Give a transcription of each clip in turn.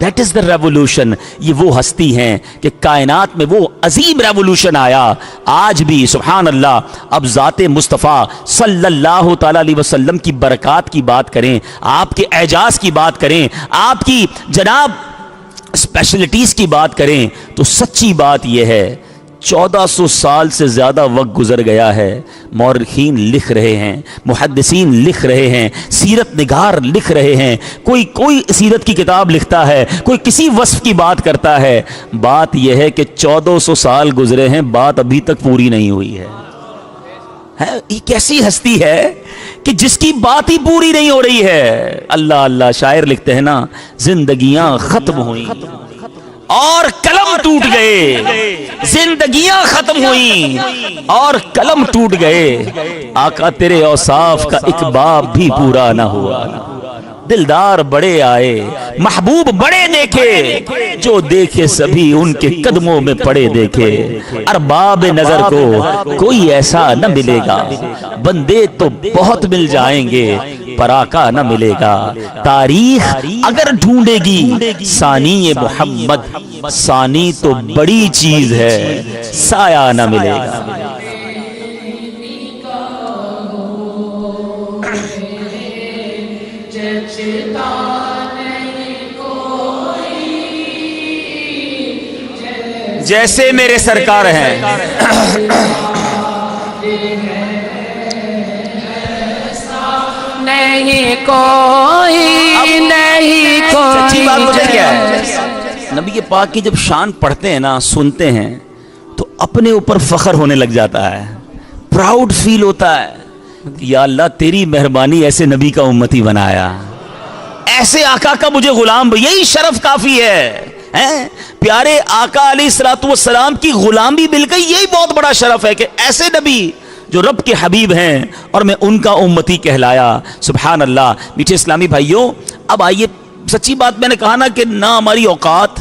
That is the revolution. یہ وہ ہستی ہیں کہ کائنات میں وہ عظیم ریولوشن آیا. آج بھی سبحان اللہ اب ذات مصطفیٰ صلی اللہ تعالی علیہ وسلم کی برکات کی بات کریں, آپ کے اعجاز کی بات کریں, آپ کی جناب اسپیشلٹیز کی بات کریں, تو سچی بات یہ ہے 1400 سال سے زیادہ وقت گزر گیا ہے. مورخین لکھ رہے ہیں, محدثین لکھ رہے ہیں, سیرت نگار لکھ رہے ہیں, کوئی سیرت کی کتاب لکھتا ہے, کوئی کسی وصف کی بات کرتا ہے. بات یہ ہے کہ 1400 سال گزرے ہیں, بات ابھی تک پوری نہیں ہوئی ہے. یہ کیسی ہستی ہے کہ جس کی بات ہی پوری نہیں ہو رہی ہے. اللہ اللہ, شاعر لکھتے ہیں نا, زندگیاں ختم ہوئیں اور قلم ٹوٹ گئے, زندگیاں ختم ہوئیں اور قلم ٹوٹ گئے, آقا تیرے اوصاف کا ایک باب بھی پورا نہ ہوا. دلدار بڑے آئے, محبوب بڑے دیکھے, جو دیکھے سبھی ان کے قدموں میں پڑے دیکھے. ارباب نظر کو کوئی ایسا نہ ملے گا, بندے تو بہت مل جائیں گے, پر آقا نہ ملے گا. تاریخ اگر ڈھونڈے گی ثانی محمد, ثانی تو بڑی چیز ہے, سایہ نہ ملے گا. جیسے میرے سرکار ہیں نہیں کوئی, نہیں کوئی. سچی بات مجھے کیا ہے, نبی پاک کی جب شان پڑھتے ہیں نا, سنتے ہیں, تو اپنے اوپر فخر ہونے لگ جاتا ہے, پراؤڈ فیل ہوتا ہے. یا اللہ تیری مہربانی ایسے نبی کا امتی بنایا, ایسے آقا کا مجھے غلام, یہی شرف کافی ہے. پیارے آقا علیہ الصلوۃ والسلام کی غلامی مل گئی, یہی بہت بڑا شرف ہے کہ ایسے نبی جو رب کے حبیب ہیں اور میں ان کا امتی کہلایا. سبحان اللہ. میٹھے اسلامی بھائیوں, اب آئیے, سچی بات میں نے کہا نا کہ نہ ہماری اوقات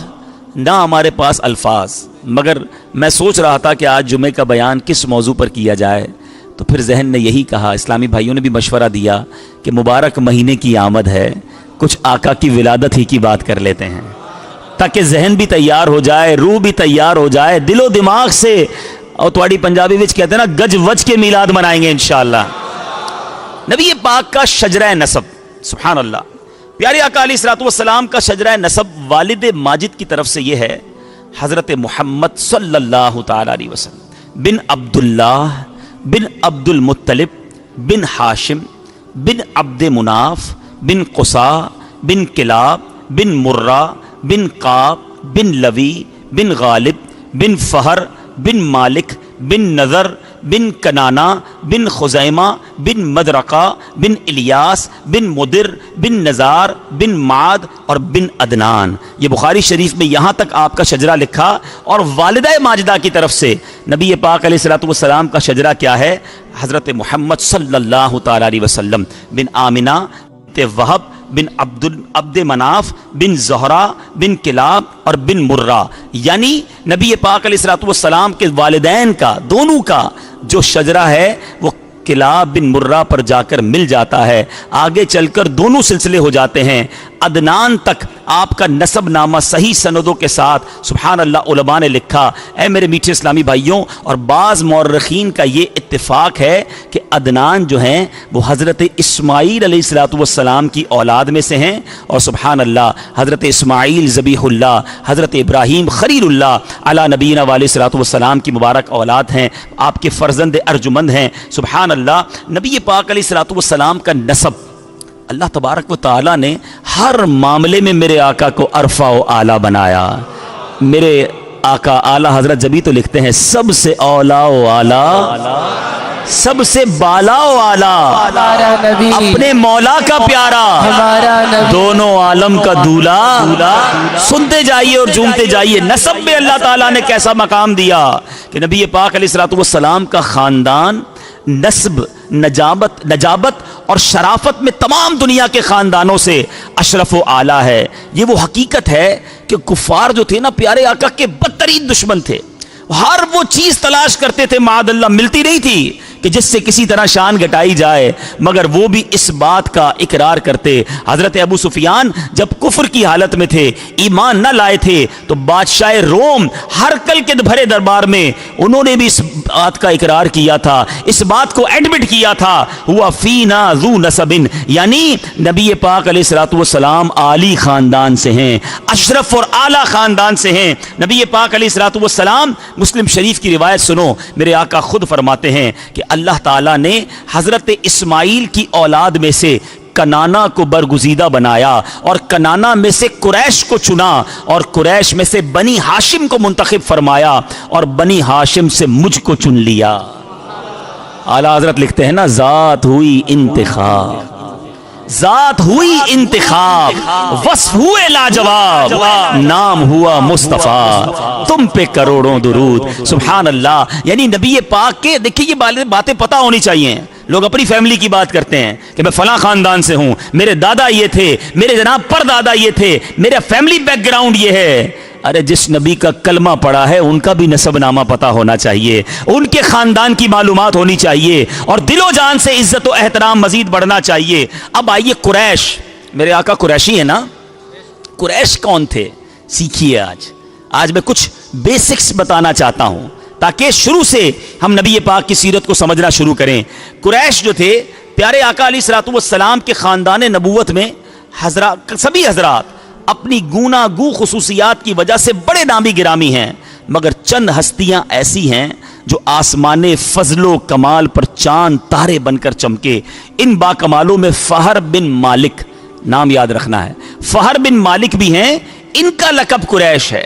نہ ہمارے پاس الفاظ, مگر میں سوچ رہا تھا کہ آج جمعے کا بیان کس موضوع پر کیا جائے, تو پھر ذہن نے یہی کہا, اسلامی بھائیوں نے بھی مشورہ دیا کہ مبارک مہینے کی آمد ہے, کچھ آقا کی ولادت ہی کی بات کر لیتے ہیں, تاکہ ذہن بھی تیار ہو جائے, روح بھی تیار ہو جائے, دل و دماغ سے. اور تھوڑی پنجابی وچ کہتے ہیں نا, گج وج کے میلاد منائیں گے انشاءاللہ. نبی پاک کا شجرہ نسب, سبحان اللہ, پیارے آقا علیہ الصلوۃ والسلام کا شجرہ نسب والد ماجد کی طرف سے یہ ہے, حضرت محمد صلی اللہ تعالی علیہ وسلم بن عبداللہ بن عبد المطلب بن ہاشم بن عبد مناف بن قصا بن کلاب بن مرہ بن قاب بن لوی بن غالب بن فہر بن مالک بن نذر بن کنانا بن خزیمہ بن مدرقہ بن الیاس بن مدر بن نزار بن معاد اور بن عدنان. یہ بخاری شریف میں یہاں تک آپ کا شجرہ لکھا, اور والدہ ماجدہ کی طرف سے نبی پاک علیہ الصلوۃ والسلام کا شجرہ کیا ہے, حضرت محمد صلی اللہ تعالی علیہ وسلم بن آمنہ وہب بن عبد مناف بن زہرا بن کلاب اور بن مرہ. یعنی نبی پاک علیہ الصلوۃ والسلام کے والدین کا, دونوں کا جو شجرہ ہے وہ کلاب بن مرہ پر جا کر مل جاتا ہے. آگے چل کر دونوں سلسلے ہو جاتے ہیں, عدنان تک آپ کا نسب نامہ صحیح سندوں کے ساتھ سبحان اللہ علماء نے لکھا. اے میرے میٹھے اسلامی بھائیوں, اور بعض مورخین کا یہ اتفاق ہے کہ عدنان جو ہیں وہ حضرت اسماعیل علیہ الصلوۃ والسلام کی اولاد میں سے ہیں, اور سبحان اللہ حضرت اسماعیل ذبیح اللہ, حضرت ابراہیم خلیل اللہ علی نبینا علیہ الصلوۃ والسلام کی مبارک اولاد ہیں, آپ کے فرزند ارجمند ہیں. سبحان اللہ. نبی پاک علیہ الصلوۃ والسلام کا نسب اللہ تبارک و تعالیٰ نے ہر معاملے میں میرے آقا کو عرفہ و اعلیٰ بنایا. میرے آقا اعلیٰ حضرت جبھی تو لکھتے ہیں, سب سے اولا و اعلیٰ, سب سے بالا و اعلیٰ, اپنے مولا کا پیارا, دونوں عالم کا دولہا. سنتے جائیے اور جھومتے جائیے, نسب میں اللہ تعالیٰ نے کیسا مقام دیا کہ نبی پاک علیہ الصلوۃ والسلام کا خاندان نسب, نجابت اور شرافت میں تمام دنیا کے خاندانوں سے اشرف و اعلیٰ ہے. یہ وہ حقیقت ہے کہ کفار جو تھے نا پیارے آقا کے بدترین دشمن تھے, ہر وہ چیز تلاش کرتے تھے, معاذ اللہ ملتی نہیں تھی, کہ جس سے کسی طرح شان گٹائی جائے، مگر وہ بھی اس بات کا اقرار کرتے۔ حضرت ابو سفیان جب کفر کی حالت میں تھے، ایمان نہ لائے تھے، تو بادشاہ روم ہرکل کے بھرے دربار میں انہوں نے بھی اس بات کا اقرار کیا تھا، اس بات کو ایڈمٹ کیا تھا، ہوا فینا ذو نسب، یعنی نبی پاک علیہ الصلوۃ والسلام عالی خاندان سے ہیں، اشرف اور اعلیٰ خاندان سے ہیں۔ نبی پاک علیہ الصلوۃ والسلام، مسلم شریف کی روایت سنو، میرے آقا خود فرماتے ہیں کہ اللہ تعالیٰ نے حضرت اسماعیل کی اولاد میں سے کنانا کو برگزیدہ بنایا، اور کنانا میں سے قریش کو چنا، اور قریش میں سے بنی ہاشم کو منتخب فرمایا، اور بنی ہاشم سے مجھ کو چن لیا۔ اعلیٰ حضرت لکھتے ہیں نا، ذات ہوئی انتخاب، ذات ہوئی انتخاب، وصف ہوئے لاجواب، نام ہوا مصطفیٰ، تم پہ کروڑوں درود۔ سبحان اللہ، یعنی نبی پاک کے، دیکھیں یہ باتیں پتہ ہونی چاہیے۔ لوگ اپنی فیملی کی بات کرتے ہیں کہ میں فلاں خاندان سے ہوں، میرے دادا یہ تھے، میرے جناب پر دادا یہ تھے، میرا فیملی بیک گراؤنڈ یہ ہے۔ ارے جس نبی کا کلمہ پڑا ہے ان کا بھی نسب نامہ پتہ ہونا چاہیے، ان کے خاندان کی معلومات ہونی چاہیے، اور دل و جان سے عزت و احترام مزید بڑھنا چاہیے۔ اب آئیے قریش، میرے آقا قریشی ہے نا، قریش کون تھے سیکھیے۔ آج میں کچھ بیسکس بتانا چاہتا ہوں تاکہ شروع سے ہم نبی پاک کی سیرت کو سمجھنا شروع کریں۔ قریش جو تھے، پیارے آقا علیہ الصلوۃ والسلام کے خاندان نبوت میں سبھی حضرات اپنی گونا گو خصوصیات کی وجہ سے بڑے نامی گرامی ہیں، مگر چند ہستیاں ایسی ہیں جو آسمان فضل و کمال پر چاند تارے بن کر چمکے۔ ان با کمالوں میں فہر بن مالک، نام یاد رکھنا ہے، فہر بن مالک بھی ہیں، ان کا لقب قریش ہے،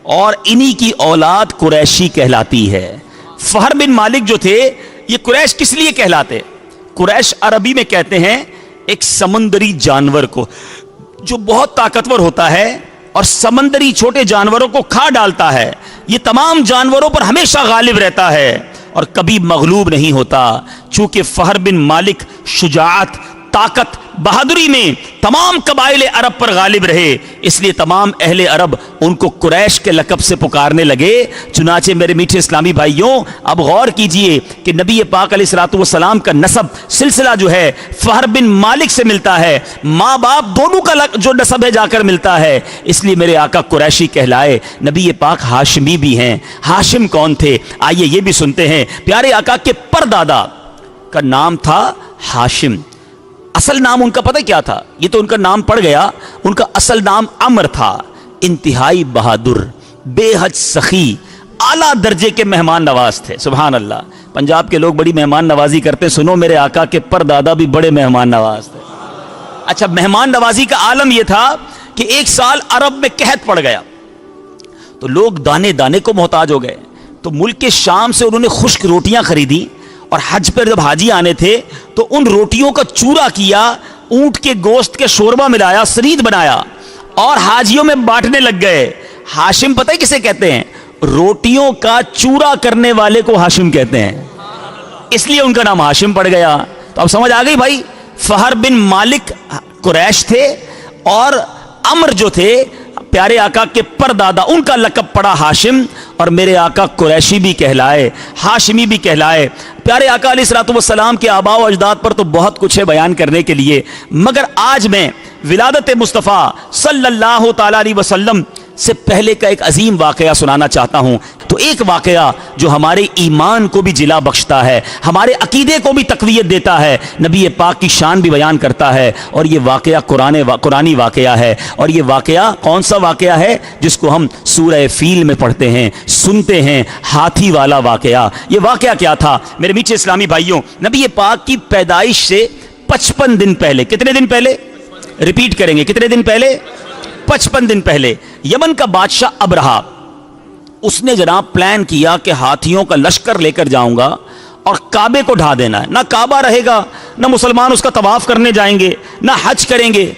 اور انہی کی اولاد قریشی کہلاتی ہے۔ فہر بن مالک جو تھے، یہ قریش کس لیے کہلاتے؟ قریش عربی میں کہتے ہیں ایک سمندری جانور کو جو بہت طاقتور ہوتا ہے اور سمندری چھوٹے جانوروں کو کھا ڈالتا ہے، یہ تمام جانوروں پر ہمیشہ غالب رہتا ہے اور کبھی مغلوب نہیں ہوتا۔ چونکہ فہر بن مالک شجاعت، طاقت، بہادری میں تمام قبائل عرب پر غالب رہے، اس لیے تمام اہل عرب ان کو قریش کے لقب سے پکارنے لگے۔ چنانچہ میرے میٹھے اسلامی بھائیوں، اب غور کیجئے کہ نبی پاک علیہ الصلوۃ والسلام کا نسب سلسلہ جو ہے فہر بن مالک سے ملتا ہے، ماں باپ دونوں کا جو نسب ہے جا کر ملتا ہے، اس لیے میرے آقا قریشی کہلائے۔ نبی پاک ہاشمی بھی ہیں۔ ہاشم کون تھے؟ آئیے یہ بھی سنتے ہیں۔ پیارے آقا کے پر دادا کا نام تھا ہاشم، اصل نام ان کا پتہ کیا تھا؟ یہ تو ان کا نام پڑ گیا، ان کا اصل نام عمر تھا۔ انتہائی بہادر، بے حد سخی، اعلیٰ درجے کے مہمان نواز تھے۔ سبحان اللہ، پنجاب کے لوگ بڑی مہمان نوازی کرتے، سنو میرے آقا کے پر دادا بھی بڑے مہمان نواز تھے۔ اچھا، مہمان نوازی کا عالم یہ تھا کہ ایک سال عرب میں قحط پڑ گیا تو لوگ دانے دانے کو محتاج ہو گئے، تو ملک کے شام سے انہوں نے خشک روٹیاں خریدی، اور حج پر جب حاجی آنے تھے تو ان روٹیوں کا چورا کیا، اونٹ کے گوشت کے شوربہ ملایا، سرید بنایا اور حاجیوں میں بانٹنے لگ گئے۔ ہاشم پتہ ہے کسے کہتے ہیں؟ روٹیوں کا چورا کرنے والے کو ہاشم کہتے ہیں، اس لیے ان کا نام ہاشم پڑ گیا۔ تو اب سمجھ آ گئی بھائی، فہر بن مالک قریش تھے، اور عمر جو تھے پیارے آقا کے پر دادا، ان کا لقب پڑا ہاشم، اور میرے آقا قریشی بھی کہلائے، ہاشمی بھی کہلائے۔ پیارے آقا علیہ الصلوۃ والسلام کے آباء و اجداد پر تو بہت کچھ ہے بیان کرنے کے لیے، مگر آج میں ولادت مصطفیٰ صلی اللہ تعالی علیہ وسلم سے پہلے کا ایک عظیم واقعہ سنانا چاہتا ہوں۔ تو ایک واقعہ جو ہمارے ایمان کو بھی جلا بخشتا ہے، ہمارے عقیدے کو بھی تقویت دیتا ہے، نبی پاک کی شان بھی بیان کرتا ہے، اور یہ واقعہ قرآنی واقعہ ہے۔ اور یہ واقعہ کون سا واقعہ ہے؟ جس کو ہم سورہ فیل میں پڑھتے ہیں، سنتے ہیں، ہاتھی والا واقعہ۔ یہ واقعہ کیا تھا میرے میٹھے اسلامی بھائیوں؟ نبی پاک کی پیدائش سے 55 دن پہلے، کتنے دن پہلے؟ ریپیٹ کریں گے، کتنے دن پہلے؟ 55 دن پہلے یمن کا بادشاہ ابرہا، اس نے جناب پلان کیا کہ ہاتھیوں کا لشکر لے کر جاؤں گا اور کعبے کو ڈھا دینا ہے، نہ کعبہ رہے گا، نہ مسلمان اس کا طواف کرنے جائیں گے، نہ حج کریں گے۔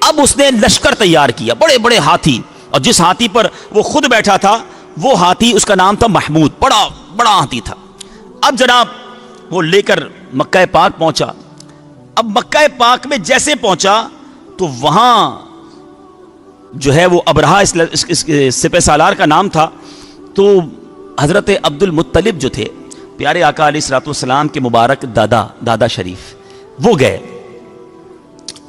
اب اس نے لشکر تیار کیا، بڑے بڑے ہاتھی، اور جس ہاتھی پر وہ خود بیٹھا تھا وہ ہاتھی، اس کا نام تھا محمود، بڑا بڑا ہاتھی تھا۔ اب جناب وہ لے کر مکہ پاک پہنچا۔ اب مکہ پاک میں جیسے پہنچا تو وہاں جو ہے وہ ابرہا سپہ سالار کا نام تھا، تو حضرت عبد المطلب جو تھے پیارے آقا علیہ الصلوۃ والسلام کے مبارک دادا شریف وہ گئے،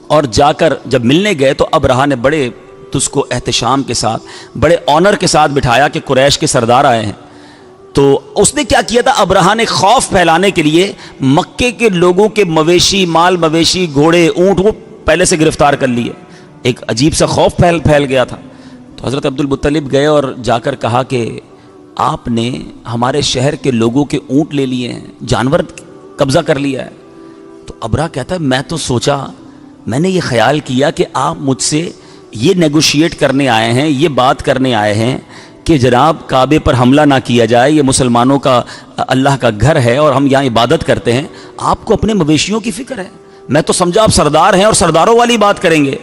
اور جا کر جب ملنے گئے تو ابرہہ نے بڑے اس کو احتشام کے ساتھ، بڑے آنر کے ساتھ بٹھایا کہ قریش کے سردار آئے ہیں. تو اس نے کیا کیا تھا، ابرہہ نے خوف پھیلانے کے لیے مکے کے لوگوں کے مویشی، مال مویشی، گھوڑے، اونٹ وہ پہلے سے گرفتار کر لیے. ایک عجیب سا خوف پھیل گیا تھا. تو حضرت عبد المطلب گئے اور جا کر کہا کہ آپ نے ہمارے شہر کے لوگوں کے اونٹ لے لیے ہیں، جانور قبضہ کر لیا ہے. تو ابرہہ کہتا ہے میں تو سوچا، میں نے یہ خیال کیا کہ آپ مجھ سے یہ نیگوشیٹ کرنے آئے ہیں، یہ بات کرنے آئے ہیں کہ جناب کعبے پر حملہ نہ کیا جائے، یہ مسلمانوں کا اللہ کا گھر ہے اور ہم یہاں عبادت کرتے ہیں. آپ کو اپنے مویشیوں کی فکر ہے. میں تو سمجھا آپ سردار ہیں اور سرداروں والی بات کریں گے.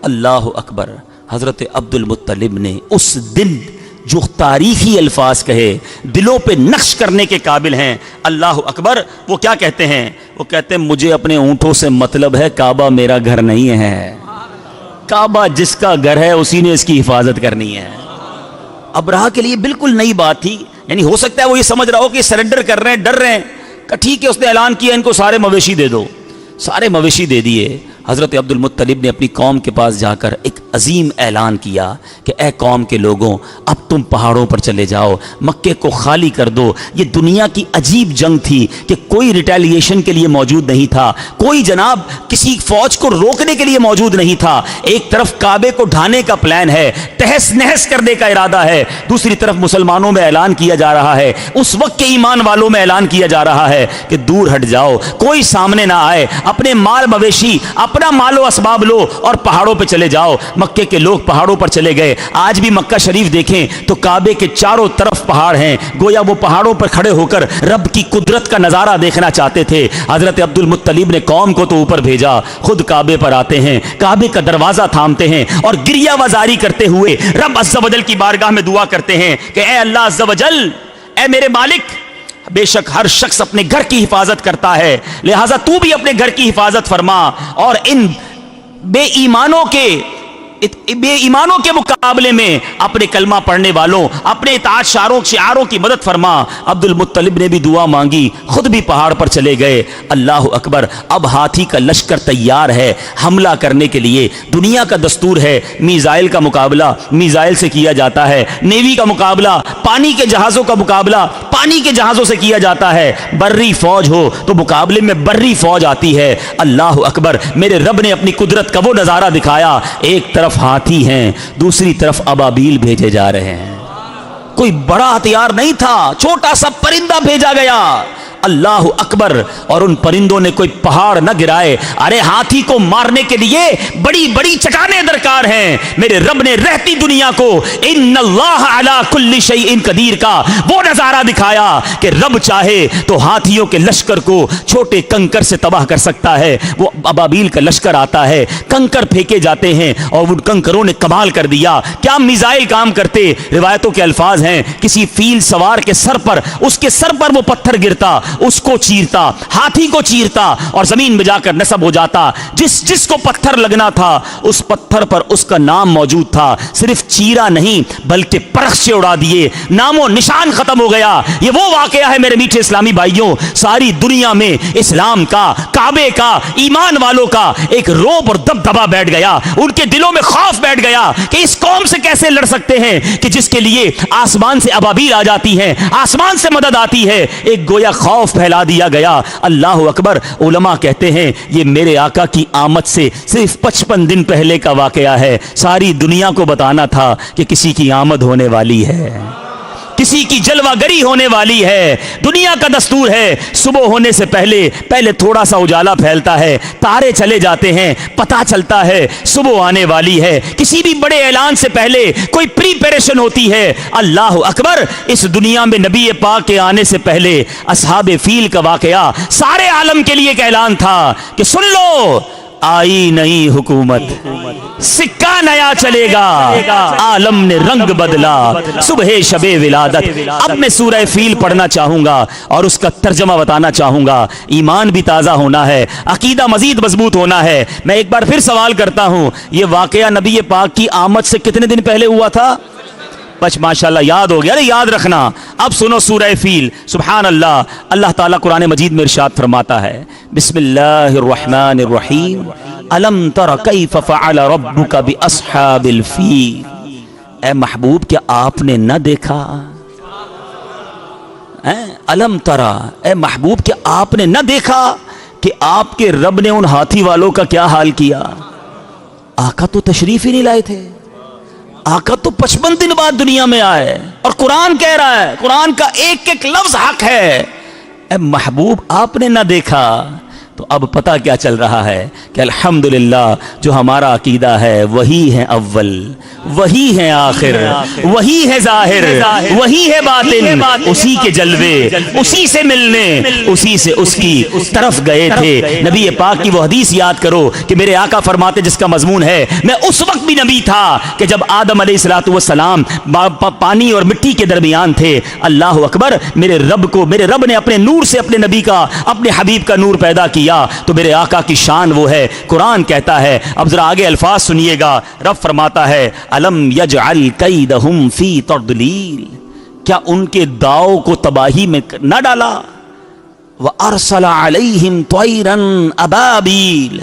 اللہ اکبر. حضرت عبد المطلب نے اس دن جو تاریخی الفاظ کہے، دلوں پہ نقش کرنے کے قابل ہیں. اللہ اکبر. وہ کیا کہتے ہیں؟ وہ کہتے ہیں مجھے اپنے اونٹوں سے مطلب ہے، کعبہ میرا گھر نہیں ہے. کعبہ جس کا گھر ہے اسی نے اس کی حفاظت کرنی ہے. ابرہہ کے لیے بالکل نئی بات تھی. یعنی ہو سکتا ہے وہ یہ سمجھ رہا ہو کہ سرنڈر کر رہے ہیں، ڈر رہے ہیں. کہ ٹھیک ہے، اس نے اعلان کیا ان کو سارے مویشی دے دو. سارے مویشی دے دیے. حضرت عبد المطلب نے اپنی قوم کے پاس جا کر ایک عظیم اعلان کیا کہ اے قوم کے لوگوں، اب تم پہاڑوں پر چلے جاؤ، مکے کو خالی کر دو. یہ دنیا کی عجیب جنگ تھی کہ کوئی ریٹیلیشن کے لیے موجود نہیں تھا، کوئی جناب کسی فوج کو روکنے کے لیے موجود نہیں تھا. ایک طرف کعبے کو ڈھانے کا پلان ہے، تہس نہس کرنے کا ارادہ ہے، دوسری طرف مسلمانوں میں اعلان کیا جا رہا ہے، اس وقت کے ایمان والوں میں اعلان کیا جا رہا ہے کہ دور ہٹ جاؤ، کوئی سامنے نہ آئے، اپنے مال مویشی، اپنا مال و اسباب لو اور پہاڑوں پہ چلے جاؤ. مکے کے لوگ پہاڑوں پر چلے گئے. آج بھی مکہ شریف دیکھیں تو کعبے کے چاروں طرف پہاڑ ہیں، گویا وہ پہاڑوں پر کھڑے ہو کر رب کی قدرت کا نظارہ دیکھنا چاہتے تھے. حضرت عبد المطلب نے قوم کو تو اوپر بھیجا، خود کعبے پر آتے ہیں، کعبے کا دروازہ تھامتے ہیں اور گریہ وزاری کرتے ہوئے رب عز و جل کی بارگاہ میں دعا کرتے ہیں کہ اے اللہ عز و جل، اے میرے مالک، بے شک ہر شخص اپنے گھر کی حفاظت کرتا ہے، لہٰذا تو بھی اپنے گھر کی حفاظت فرما اور ان بے ایمانوں کے مقابلے میں اپنے کلمہ پڑھنے والوں، اپنے اطاعت شعاروں کی مدد فرما. عبد المطلب نے بھی دعا مانگی، خود بھی پہاڑ پر چلے گئے. اللہ اکبر. اب ہاتھی کا لشکر تیار ہے حملہ کرنے کے لیے. دنیا کا دستور ہے میزائل کا مقابلہ میزائل سے کیا جاتا ہے، نیوی کا مقابلہ، پانی کے جہازوں کا مقابلہ پانی کے جہازوں سے کیا جاتا ہے. بری فوج ہو تو مقابلے میں بری فوج آتی ہے. اللہ اکبر. میرے رب نے اپنی قدرت کا وہ نظارہ دکھایا، ایک طرف ہاتھی ہیں، دوسری طرف ابابیل بھیجے جا رہے ہیں. کوئی بڑا ہتھیار نہیں تھا، چھوٹا سا پرندہ بھیجا گیا. اللہ اکبر. اور ان پرندوں نے کوئی پہاڑ نہ گرائے. ارے ہاتھی کو مارنے کے لیے بڑی بڑی چٹانیں درکار ہیں. میرے رب نے رہتی دنیا کو ان اللہ علی کل شیء قدیر کا وہ نظارہ دکھایا کہ رب چاہے تو ہاتھیوں کے لشکر کو چھوٹے کنکر سے تباہ کر سکتا ہے. وہ ابابیل کا لشکر آتا ہے، کنکر پھینکے جاتے ہیں اور ان کنکروں نے کمال کر دیا. کیا میزائل کام کرتے. روایتوں کے الفاظ ہیں کسی فیل سوار کے سر پر، اس کے سر پر وہ پتھر گرتا، اس کو چیرتا، ہاتھی کو چیرتا اور زمین میں جا کر نصب ہو جاتا. جس کو پتھر لگنا تھا اس پتھر پر اس کا نام موجود تھا. صرف چیرا نہیں بلکہ پرخ سے اڑا دیے، نام و نشان ختم ہو گیا. یہ وہ واقعہ ہے میرے میٹھے اسلامی بھائیوں. ساری دنیا میں اسلام کا، کعبے کا، ایمان والوں کا ایک روب اور دبدبا بیٹھ گیا. ان کے دلوں میں خوف بیٹھ گیا کہ اس قوم سے کیسے لڑ سکتے ہیں کہ جس کے لیے آسمان سے ابابیل آ جاتی ہیں، آسمان سے مدد آتی ہے. ایک گویا خوف پھیلا دیا گیا. اللہ اکبر. علماء کہتے ہیں یہ میرے آقا کی آمد سے صرف 55 دن پہلے کا واقعہ ہے. ساری دنیا کو بتانا تھا کہ کسی کی آمد ہونے والی ہے، کسی کی جلوہ گری ہونے والی ہے. دنیا کا دستور ہے صبح ہونے سے پہلے تھوڑا سا اجالا پھیلتا ہے، تارے چلے جاتے ہیں، پتہ چلتا ہے صبح آنے والی ہے. کسی بھی بڑے اعلان سے پہلے کوئی پریپریشن ہوتی ہے. اللہ اکبر. اس دنیا میں نبی پاک کے آنے سے پہلے اصحاب فیل کا واقعہ سارے عالم کے لیے ایک اعلان تھا کہ سن لو، آئی نئی حکومت، سکہ نیا چلے گا، عالم نے رنگ بدلا، صبح شب ولادت. اب میں سورہ فیل پڑھنا چاہوں گا اور اس کا ترجمہ بتانا چاہوں گا. ایمان بھی تازہ ہونا ہے، عقیدہ مزید مضبوط ہونا ہے. میں ایک بار پھر سوال کرتا ہوں، یہ واقعہ نبی پاک کی آمد سے کتنے دن پہلے ہوا تھا؟ بس ماشاءاللہ یاد ہو گیا نا, یاد رکھنا. اب سنو سورہ فیل. سبحان اللہ, اللہ تعالیٰ قرآن مجید میں ارشاد فرماتا ہے, بسم اللہ الرحمن الرحیم, الم تر کیف فعل ربک باصحاب الفیل. اے محبوب کیا آپ نے نہ دیکھا, الم ترا, اے محبوب کیا آپ نے نہ دیکھا کہ آپ کے رب نے ان ہاتھی والوں کا کیا حال کیا. آقا تو تشریف ہی نہیں لائے تھے, آقا تو 55 دن بعد دنیا میں آئے, اور قرآن کہہ رہا ہے, قرآن کا ایک ایک لفظ حق ہے. اے محبوب آپ نے نہ دیکھا. تو اب پتہ کیا چل رہا ہے کہ الحمدللہ جو ہمارا عقیدہ ہے وہی ہے اول, وہی ہے آخر, وہی ہے ظاہر, وہی ہے باطن, اسی کے جلوے, اسی سے ملنے, اسی سے اس کی طرف گئے تھے. نبی پاک کی وہ حدیث یاد کرو کہ میرے آقا فرماتے جس کا مضمون ہے, میں اس وقت بھی نبی تھا کہ جب آدم علیہ الصلوۃ والسلام پانی اور مٹی کے درمیان تھے. اللہ اکبر, میرے رب نے اپنے نور سے اپنے نبی کا, اپنے حبیب کا نور پیدا کیا. تو میرے آقا کی شان وہ ہے. قرآن کہتا ہے, اب ذرا آگے الفاظ سنیے گا, رب فرماتا ہے, الم یجعل کیدہم فی تضلیل, کیا ان کے داؤ کو تباہی میں نہ ڈالا. وارسل علیہم طیرا ابابیل,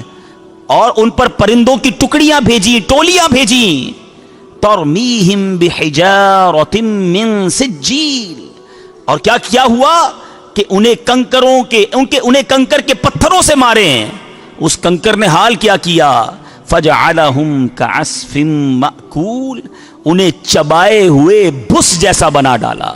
اور ان پر پرندوں کی ٹکڑیاں بھیجی, ٹولیاں بھیجی. ترمیہم بحجارۃ من سجیل, اور کیا کیا ہوا کہ انہیں کنکر کے پتھروں سے مارے ہیں. اس کنکر نے حال کیا کیا, فجعلہم کعصف مأکول, انہیں چبائے ہوئے بھس جیسا بنا ڈالا.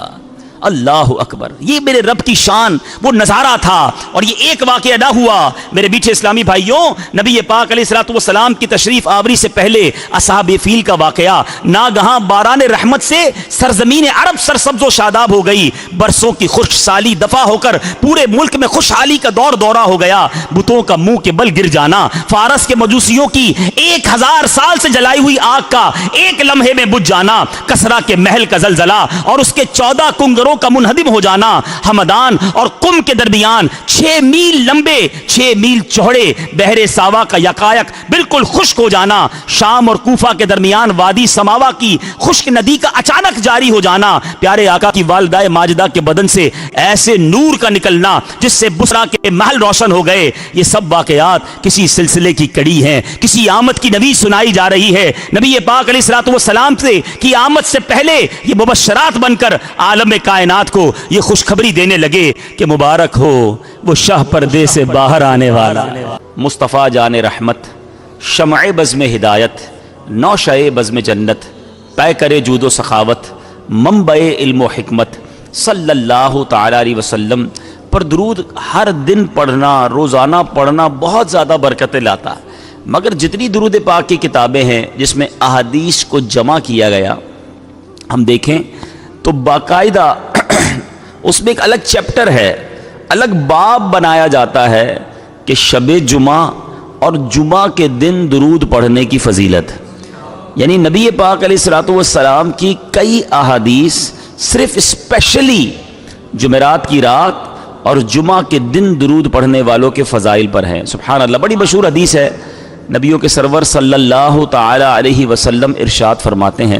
اللہ اکبر, یہ میرے رب کی شان وہ نظارہ تھا. اور یہ ایک واقعہ نہ ہوا میرے بیچے اسلامی بھائیوں, نبی پاک علیہ الصلوۃ والسلام کی تشریف آوری سے پہلے اصحاب فیل کا واقعہ. ناگہاں باران رحمت سے سرزمین عرب سرسبز و شاداب ہو گئی. برسوں کی خشک سالی دفع ہو کر پورے ملک میں خوشحالی کا دورہ ہو گیا. بتوں کا منہ کے بل گر جانا, فارس کے مجوسیوں کی 1000 سال سے جلائی ہوئی آگ کا ایک لمحے میں بجھ جانا, کسرا کے محل کا زلزلہ اور اس کے 14 کنگروں کا منہدم ہو جانا, ہمدان اور قم کے درمیان 6 میل لمبے 6 میل چوڑے بحر ساوا کا یکایک بالکل خشک ہو جانا, شام اور کوفہ کے درمیان وادی سماوا کی خشک ندی کا اچانک جاری ہو جانا, پیارے آقا کی والدہ ماجدہ کے بدن سے ایسے نور کا نکلنا جس سے بسرا کے محل روشن ہو گئے. یہ سب واقعات کسی سلسلے کی کڑی ہیں, کسی آمد کی نبی سنائی جا رہی ہے. نبی پاک علیہ الصلوۃ والسلام سے کی آمد سے پہلے یہ مبشرات بن کر عالم کائنات کو یہ خوشخبری دینے لگے کہ مبارک ہو وہ شاہ پردے سے باہر آنے والا. مصطفیٰ جان رحمت, شمع بزم ہدایت, نوشہ بزم جنت, پے کرے جود و سخاوت, منبع علم و حکمت, صلی اللہ تعالی علیہ وسلم پر درود ہر دن پڑھنا, روزانہ پڑھنا بہت زیادہ برکتیں لاتا. مگر جتنی درود پاک کی کتابیں ہیں جس میں احادیث کو جمع کیا گیا, ہم دیکھیں تو باقاعدہ اس میں ایک الگ چیپٹر ہے, الگ باب بنایا جاتا ہے کہ شب جمعہ اور جمعہ کے دن درود پڑھنے کی فضیلت. یعنی نبی پاک علیہ الصلوۃ والسلام کی کئی احادیث صرف اسپیشلی جمعرات کی رات اور جمعہ کے دن درود پڑھنے والوں کے فضائل پر ہیں. سبحان اللہ, بڑی مشہور حدیث ہے. نبیوں کے سرور صلی اللہ تعالی علیہ وسلم ارشاد فرماتے ہیں,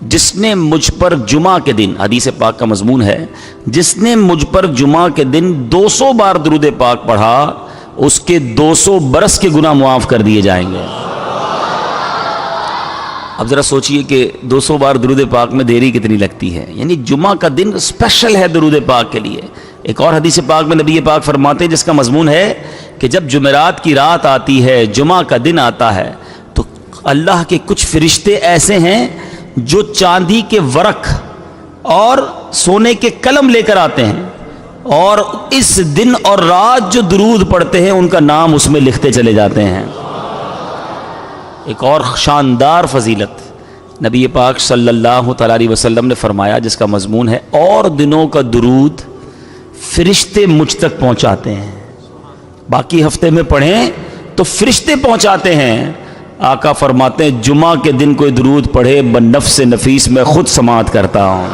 جس نے مجھ پر جمعہ کے دن, حدیث پاک کا مضمون ہے, جس نے مجھ پر جمعہ کے دن 200 بار درود پاک پڑھا اس کے 200 برس کے گناہ معاف کر دیے جائیں گے. اب ذرا سوچئے کہ 200 بار درود پاک میں دیری کتنی لگتی ہے. یعنی جمعہ کا دن اسپیشل ہے درود پاک کے لیے. ایک اور حدیث پاک میں نبی پاک فرماتے ہیں جس کا مضمون ہے کہ جب جمعرات کی رات آتی ہے, جمعہ کا دن آتا ہے, تو اللہ کے کچھ فرشتے ایسے ہیں جو چاندی کے ورق اور سونے کے قلم لے کر آتے ہیں, اور اس دن اور رات جو درود پڑھتے ہیں ان کا نام اس میں لکھتے چلے جاتے ہیں. ایک اور شاندار فضیلت نبی پاک صلی اللہ تعالی علیہ وسلم نے فرمایا جس کا مضمون ہے, اور دنوں کا درود فرشتے مجھ تک پہنچاتے ہیں. باقی ہفتے میں پڑھیں تو فرشتے پہنچاتے ہیں. آقا فرماتے ہیں جمعہ کے دن کوئی درود پڑھے بنفس نفیس میں خود سماعت کرتا ہوں,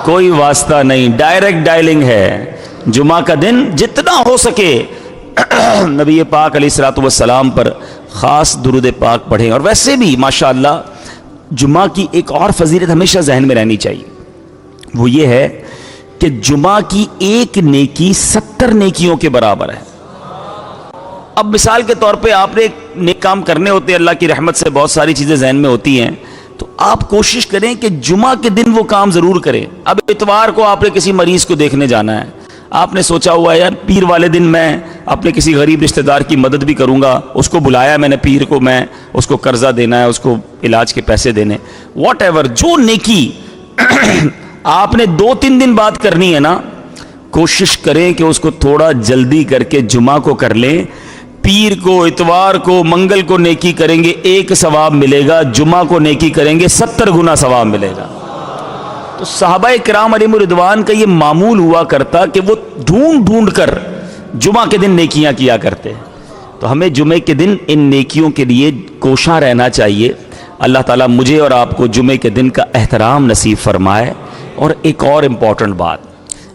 کوئی واسطہ نہیں, ڈائریکٹ ڈائلنگ ہے. جمعہ کا دن جتنا ہو سکے نبی پاک علیہ الصلوۃ والسلام پر خاص درود پاک پڑھیں. اور ویسے بھی ماشاءاللہ جمعہ کی ایک اور فضیلت ہمیشہ ذہن میں رہنی چاہیے، وہ یہ ہے کہ جمعہ کی ایک نیکی 70 نیکیوں کے برابر ہے۔ اب مثال کے طور پہ آپ نے ایک نیک کام کرنے ہوتے ہیں، اللہ کی رحمت سے بہت ساری چیزیں ذہن میں ہوتی ہیں، تو آپ کوشش کریں کہ جمعہ کے دن وہ کام ضرور کریں۔ اب اتوار کو آپ نے کسی مریض کو دیکھنے جانا ہے، آپ نے سوچا ہوا ہے یار پیر والے دن میں اپنے کسی غریب رشتہ دار کی مدد بھی کروں گا، اس کو بلایا میں نے پیر کو، میں اس کو قرضہ دینا ہے، اس کو علاج کے پیسے دینے، واٹ ایور، جو نیکی آپ نے 2-3 دن بعد کرنی ہے نا، کوشش کریں کہ اس کو تھوڑا جلدی کر کے جمعہ کو کر لیں۔ پیر کو، اتوار کو، منگل کو نیکی کریں گے 1 ثواب ملے گا، جمعہ کو نیکی کریں گے 70 گنا ثواب ملے گا۔ تو صحابہ کرام علیہم رضوان کا یہ معمول ہوا کرتا کہ وہ ڈھونڈ ڈھونڈ کر جمعہ کے دن نیکیاں کیا کرتے۔ تو ہمیں جمعے کے دن ان نیکیوں کے لیے کوشاں رہنا چاہیے۔ اللہ تعالیٰ مجھے اور آپ کو جمعے کے دن کا احترام نصیب فرمائے۔ اور ایک اور امپورٹنٹ بات،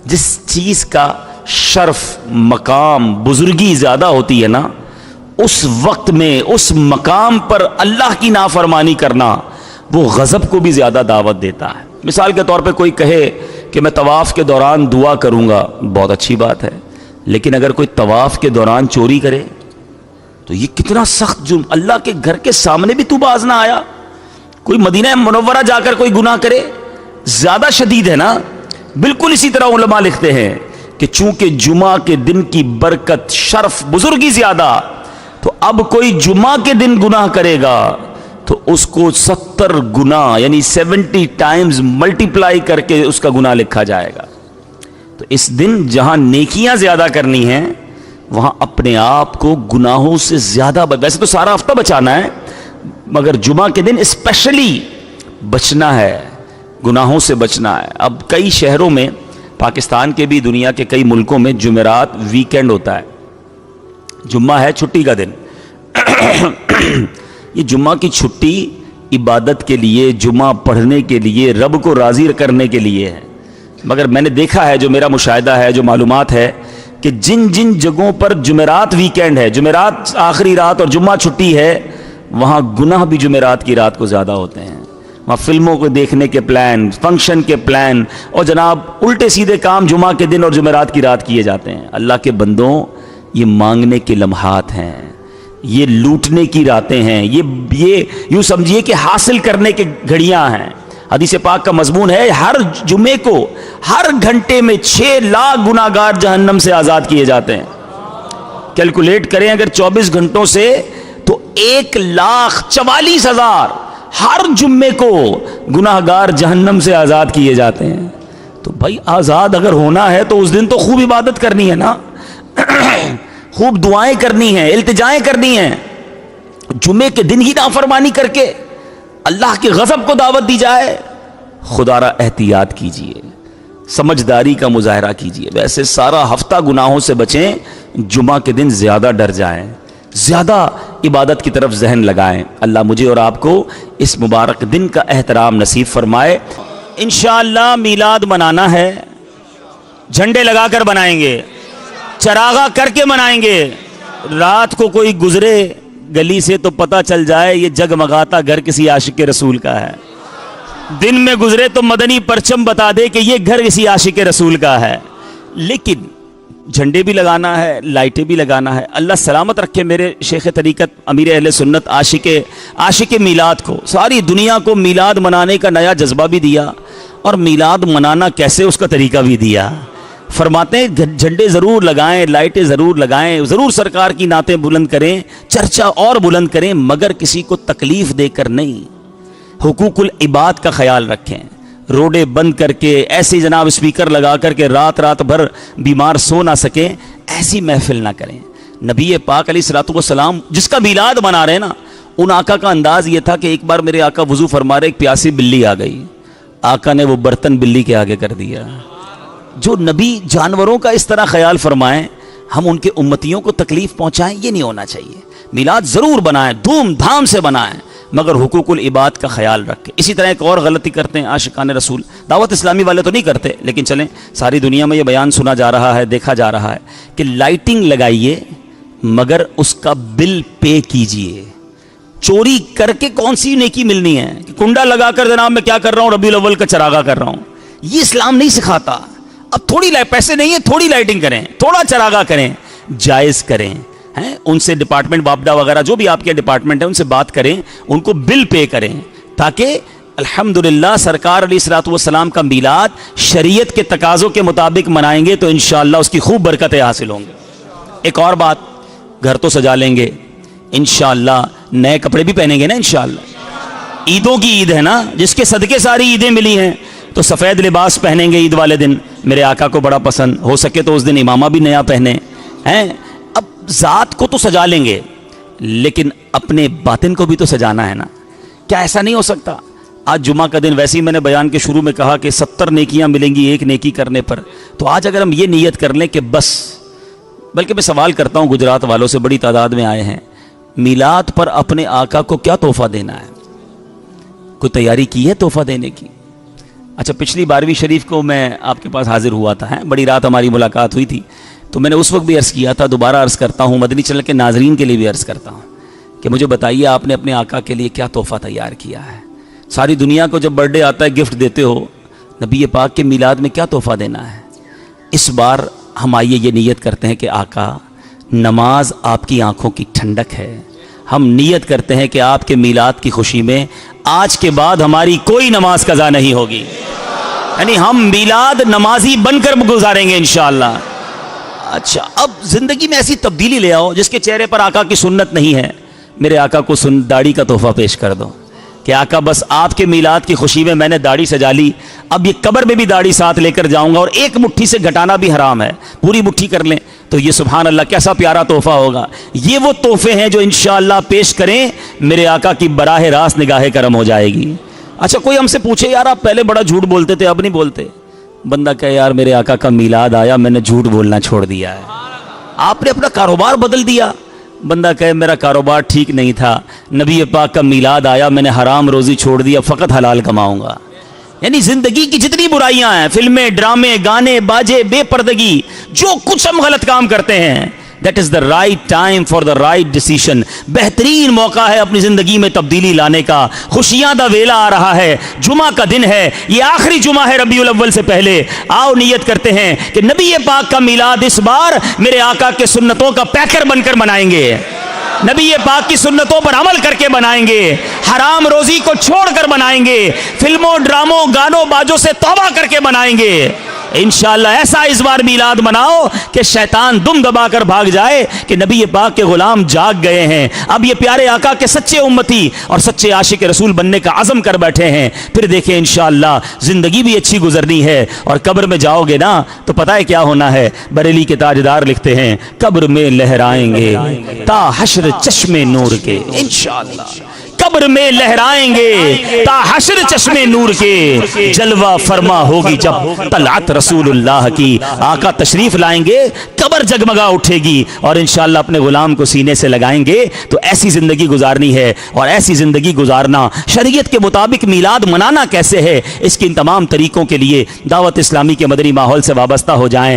جس چیز کا شرف، مقام، بزرگی زیادہ ہوتی ہے نا، اس وقت میں اس مقام پر اللہ کی نافرمانی کرنا وہ غضب کو بھی زیادہ دعوت دیتا ہے۔ مثال کے طور پہ کوئی کہے کہ میں طواف کے دوران دعا کروں گا، بہت اچھی بات ہے، لیکن اگر کوئی طواف کے دوران چوری کرے تو یہ کتنا سخت جرم، اللہ کے گھر کے سامنے بھی تو باز نہ آیا، کوئی مدینہ منورہ جا کر کوئی گناہ کرے، زیادہ شدید ہے نا۔ بالکل اسی طرح علماء لکھتے ہیں کہ چونکہ جمعہ کے دن کی برکت، شرف، بزرگی زیادہ، تو اب کوئی جمعہ کے دن گناہ کرے گا تو اس کو 70 گنا یعنی 70 ٹائمز ملٹیپلائی کر کے اس کا گناہ لکھا جائے گا۔ تو اس دن جہاں نیکیاں زیادہ کرنی ہیں وہاں اپنے آپ کو گناہوں سے زیادہ ویسے تو سارا ہفتہ بچانا ہے، مگر جمعہ کے دن اسپیشلی بچنا ہے، گناہوں سے بچنا ہے۔ اب کئی شہروں میں، پاکستان کے بھی، دنیا کے کئی ملکوں میں جمعرات ویکینڈ ہوتا ہے، جمعہ ہے چھٹی کا دن۔ یہ جمعہ کی چھٹی عبادت کے لیے، جمعہ پڑھنے کے لیے، رب کو راضی کرنے کے لیے ہے۔ مگر میں نے دیکھا ہے، جو میرا مشاہدہ ہے، جو معلومات ہے، کہ جن جن جگہوں پر جمعرات ویکینڈ ہے، جمعرات آخری رات اور جمعہ چھٹی ہے، وہاں گناہ بھی جمعرات کی رات کو زیادہ ہوتے ہیں۔ وہاں فلموں کو دیکھنے کے پلان، فنکشن کے پلان، اور جناب الٹے سیدھے کام جمعہ کے دن اور جمعرات کی رات کیے جاتے ہیں۔ اللہ کے بندوں، یہ مانگنے کے لمحات ہیں، یہ لوٹنے کی راتیں ہیں، یہ یوں سمجھیے کہ حاصل کرنے کے گھڑیاں ہیں۔ حدیث پاک کا مضمون ہے، ہر جمعے کو ہر گھنٹے میں 6 لاکھ گناہگار جہنم سے آزاد کیے جاتے ہیں۔ کیلکولیٹ کریں اگر 24 گھنٹوں سے، تو 1,44,000 ہر جمعے کو گناہگار جہنم سے آزاد کیے جاتے ہیں۔ تو بھائی آزاد اگر ہونا ہے تو اس دن تو خوب عبادت کرنی ہے نا، خوب دعائیں کرنی ہیں، التجائیں کرنی ہیں۔ جمعے کے دن ہی نافرمانی کر کے اللہ کے غضب کو دعوت دی جائے، خدا را احتیاط کیجئے، سمجھداری کا مظاہرہ کیجئے۔ ویسے سارا ہفتہ گناہوں سے بچیں، جمعہ کے دن زیادہ ڈر جائیں، زیادہ عبادت کی طرف ذہن لگائیں۔ اللہ مجھے اور آپ کو اس مبارک دن کا احترام نصیب فرمائے۔ انشاءاللہ میلاد منانا ہے، جھنڈے لگا کر منائیں گے، چراغاں کر کے منائیں گے۔ رات کو کوئی گزرے گلی سے تو پتہ چل جائے یہ جگمگاتا گھر کسی عاشق رسول کا ہے، دن میں گزرے تو مدنی پرچم بتا دے کہ یہ گھر کسی عاشق رسول کا ہے۔ لیکن جھنڈے بھی لگانا ہے، لائٹیں بھی لگانا ہے۔ اللہ سلامت رکھے میرے شیخ طریقت امیر اہل سنت عاشق میلاد کو، ساری دنیا کو میلاد منانے کا نیا جذبہ بھی دیا، اور میلاد منانا کیسے اس کا طریقہ بھی دیا۔ فرماتے ہیں جھنڈے ضرور لگائیں، لائٹیں ضرور لگائیں، ضرور سرکار کی نعتیں بلند کریں، چرچا اور بلند کریں، مگر کسی کو تکلیف دے کر نہیں۔ حقوق العباد کا خیال رکھیں، روڈے بند کر کے ایسی جناب اسپیکر لگا کر کے رات بھر بیمار سو نہ سکیں، ایسی محفل نہ کریں۔ نبی پاک علیہ الصلوۃ والسلام جس کا میلاد منا رہے ہیں نا، ان آقا کا انداز یہ تھا کہ ایک بار میرے آقا وضو فرما رہے، ایک پیاسی بلی آ گئی، آقا نے وہ برتن بلی کے آگے کر دیا۔ جو نبی جانوروں کا اس طرح خیال فرمائیں، ہم ان کے امتیوں کو تکلیف پہنچائیں، یہ نہیں ہونا چاہیے۔ میلاد ضرور بنائیں، دھوم دھام سے بنائیں، مگر حقوق العباد کا خیال رکھیں۔ اسی طرح ایک اور غلطی کرتے ہیں عاشقان رسول، دعوت اسلامی والے تو نہیں کرتے، لیکن چلیں ساری دنیا میں یہ بیان سنا جا رہا ہے، دیکھا جا رہا ہے کہ لائٹنگ لگائیے مگر اس کا بل پے کیجئے۔ چوری کر کے کون سی نیکی ملنی ہے کہ کنڈا لگا کر جناب میں کیا کر رہا ہوں ربیع الاول کا چراغا کر رہا ہوں. یہ اسلام نہیں سکھاتا. اب تھوڑی پیسے نہیں ہے تھوڑی لائٹنگ کریں, تھوڑا چراغا کریں, جائز کریں. ان سے ڈپارٹمنٹ وابڈا وغیرہ جو بھی آپ کے ڈپارٹمنٹ ہے ان سے بات کریں, ان کو بل پے کریں, تاکہ الحمدللہ سرکار علیہ الصلوۃ والسلام کا میلاد شریعت کے تقاضوں کے مطابق منائیں گے تو انشاءاللہ اس کی خوب برکتیں حاصل ہوں گے. ایک اور بات, گھر تو سجا لیں گے انشاءاللہ, نئے کپڑے بھی پہنیں گے نا انشاءاللہ. عیدوں کی عید ہے نا, جس کے صدقے ساری عیدیں ملی ہیں, تو سفید لباس پہنیں گے عید والے دن. میرے آقا کو بڑا پسند, ہو سکے تو اس دن امامہ بھی نیا پہنے ہیں. اب ذات کو تو سجا لیں گے لیکن اپنے باطن کو بھی تو سجانا ہے نا. کیا ایسا نہیں ہو سکتا؟ آج جمعہ کا دن, ویسے ہی میں نے بیان کے شروع میں کہا کہ 70 نیکیاں ملیں گی ایک نیکی کرنے پر, تو آج اگر ہم یہ نیت کر لیں کہ بس, بلکہ میں سوال کرتا ہوں گجرات والوں سے, بڑی تعداد میں آئے ہیں, میلاد پر اپنے آقا کو کیا تحفہ دینا ہے؟ کوئی تیاری کی ہے تحفہ دینے کی؟ اچھا, پچھلی 12ویں شریف کو میں آپ کے پاس حاضر ہوا تھا, بڑی رات ہماری ملاقات ہوئی تھی, تو میں نے اس وقت بھی عرض کیا تھا, دوبارہ عرض کرتا ہوں, مدنی چینل کے ناظرین کے لیے بھی عرض کرتا ہوں کہ مجھے بتائیے آپ نے اپنے آقا کے لیے کیا تحفہ تیار کیا ہے؟ ساری دنیا کو جب برتھ ڈے آتا ہے گفٹ دیتے ہو, نبی پاک کے میلاد میں کیا تحفہ دینا ہے؟ اس بار ہم آئیے یہ نیت کرتے ہیں کہ آقا نماز آپ کی آنکھوں کی ٹھنڈک ہے. ہم نیت کرتے ہیں کہ آپ کے میلاد کی خوشی میں آج کے بعد ہماری کوئی نماز قضا نہیں ہوگی, یعنی ہم میلاد نمازی بن کر گزاریں گے انشاءاللہ. اچھا, اب زندگی میں ایسی تبدیلی لے آؤ جس کے چہرے پر آقا کی سنت نہیں ہے, میرے آقا کو داڑھی کا تحفہ پیش کر دو کہ آقا بس آپ کے میلاد کی خوشی میں نے داڑھی سجا لی, اب یہ قبر میں بھی داڑھی ساتھ لے کر جاؤں گا, اور ایک مٹھی سے گھٹانا بھی حرام ہے, پوری مٹھی کر لیں. تو یہ سبحان اللہ کیسا پیارا تحفہ ہوگا. یہ وہ تحفے ہیں جو انشاءاللہ پیش کریں, میرے آقا کی براہ راست نگاہ کرم ہو جائے گی. اچھا, کوئی ہم سے پوچھے یار آپ پہلے بڑا جھوٹ بولتے تھے اب نہیں بولتے, بندہ کہے یار میرے آقا کا میلاد آیا میں نے جھوٹ بولنا چھوڑ دیا ہے. آپ نے اپنا کاروبار بدل دیا, بندہ کہے میرا کاروبار ٹھیک نہیں تھا, نبی پاک کا میلاد آیا میں نے حرام روزی چھوڑ دیا, فقط حلال کماؤں گا. یعنی زندگی کی جتنی برائیاں ہیں, فلمیں, ڈرامے, گانے, باجے, بے پردگی, جو کچھ ہم غلط کام کرتے ہیں, that is the right time for the right decision. بہترین موقع ہے اپنی زندگی میں تبدیلی لانے کا. خوشیاں دا ویلا آ رہا ہے, جمعہ کا دن ہے, یہ آخری جمعہ ہے ربیع الاول سے پہلے. آؤ نیت کرتے ہیں کہ نبی پاک کا میلاد اس بار میرے آقا کے سنتوں کا پیکر بن کر منائیں گے, نبی پاک کی سنتوں پر عمل کر کے بنائیں گے, حرام روزی کو چھوڑ کر بنائیں گے, فلموں, ڈراموں, گانوں, باجوں سے توبہ کر کے بنائیں گے. انشاءاللہ ایسا اس بار میلاد مناؤ کہ شیطان دم دبا کر بھاگ جائے کہ نبی پاک کے غلام جاگ گئے ہیں, اب یہ پیارے آقا کے سچے امتی اور سچے عاشق رسول بننے کا عزم کر بیٹھے ہیں. پھر دیکھیں انشاءاللہ زندگی بھی اچھی گزرنی ہے, اور قبر میں جاؤ گے نا تو پتہ ہے کیا ہونا ہے. بریلی کے تاجدار لکھتے ہیں قبر میں لہرائیں گے تا حشر چشم نور کے, انشاءاللہ قبر میں لہرائیں گے تا حشر چشم نور کے, جلوہ فرما ہوگی جب طلعت رسول اللہ کی. آقا تشریف لائیں گے, قبر جگمگا اٹھے گی, اور انشاءاللہ اپنے غلام کو سینے سے لگائیں گے. تو ایسی زندگی گزارنی ہے, اور ایسی زندگی گزارنا شریعت کے مطابق میلاد منانا کیسے ہے, اس کے ان تمام طریقوں کے لیے دعوت اسلامی کے مدنی ماحول سے وابستہ ہو جائیں.